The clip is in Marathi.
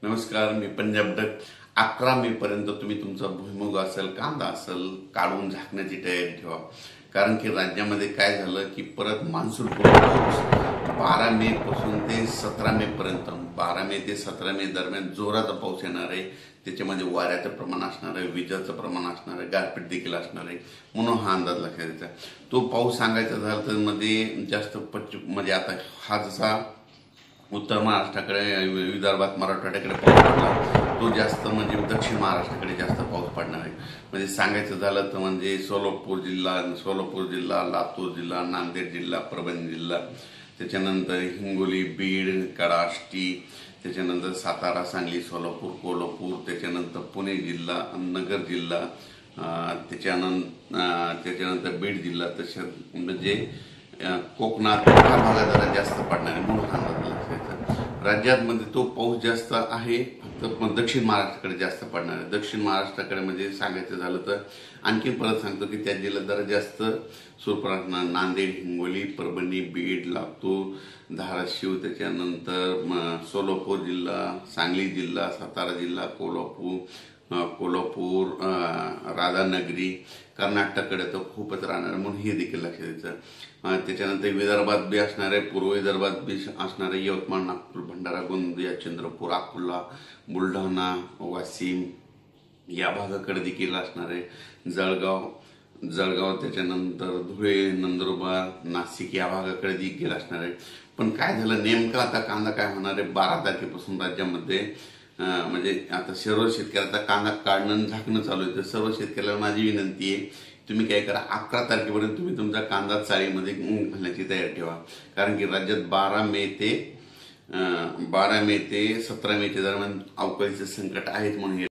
नमस्कार, मी पंजाब डक. 11 मे पर्यंत तुम्ही तुमचा भुईमुग असेल, कांदा असेल काढून झाकण्याची तयारी ठेवा. कारण की राज्यामध्ये काय झालं की परत मान्सून पाऊस 12 मे पासून ते 17 मे पर्यंत 12 मे ते 17 मे दरम्यान जोराचा पाऊस येणार आहे. त्याच्यामध्ये वाऱ्याचं प्रमाण असणार आहे, विजाचं प्रमाण असणार आहे, गारपीट देखील असणार आहे. म्हणून हा अंदाज लक्षात द्यायचा. तो पाऊस सांगायचा झाला तर मध्ये जास्त म्हणजे आता हा जसा उत्तर महाराष्ट्राकडे, विदर्भात, मराठवाड्याकडे पाऊस पडला, तो जास्त म्हणजे दक्षिण महाराष्ट्राकडे जास्त पाऊस पडणार आहे. म्हणजे सांगायचं झालं तर म्हणजे सोलापूर जिल्हा, लातूर जिल्हा, नांदेड जिल्हा, परभणी जिल्हा, त्याच्यानंतर हिंगोली, बीड, कडाष्टी, त्याच्यानंतर सातारा, सांगली, सोलापूर, कोल्हापूर, त्याच्यानंतर पुणे जिल्हा, नगर जिल्हा, त्याच्यानंतर बीड जिल्हा, तसंच म्हणजे कोकणात ह्या भागात जरा जास्त पडणार आहे. म्हणून हा अंदाज लक्षात. राज्यात म्हणजे तो पाऊस जास्त आहे, फक्त दक्षिण महाराष्ट्राकडे जास्त पडणार आहे. दक्षिण महाराष्ट्राकडे म्हणजे सांगायचं झालं तर आणखी परत सांगतो की त्या जिल्ह्यात जरा जास्त स्वरूपात नांदेड, हिंगोली, परभणी, बीड, लातूर, धाराशिव, त्याच्यानंतर सोलापूर जिल्हा, सांगली जिल्हा, सातारा जिल्हा, कोल्हापूर, राधानगरी, कर्नाटककडे तर खूपच राहणार, म्हणून हे देखील लक्षात द्यायचं. त्याच्यानंतर विदर्भात बी असणार आहे, पूर्व विदर्भात बी असणार आहे, यवतमाळ, नागपूर, भंडारा, गोंदिया, चंद्रपूर, अकोला, बुलढाणा, वाशिम या भागाकडे देखील असणार आहे. जळगाव, त्याच्यानंतर धुळे, नंदुरबार, नाशिक या भागाकडे देखील असणार आहे. पण काय झालं नेमकं आता कांदा काय होणार आहे 12 तारखेपासून राज्यामध्ये, म्हणजे आता सर्व शेतकऱ्याचा कांदा काढणं झाकणं चालू आहे. तर सर्व शेतकऱ्याला माझी विनंती आहे, तुम्ही काय करा, 11 तारखेपर्यंत तुम्ही तुमचा कांदा चाळीमध्ये घालण्याची तयारी ठेवा. कारण की राज्यात 12 मे ते 17 मेच्या दरम्यान अवकाळीचं संकट आहेच म्हणून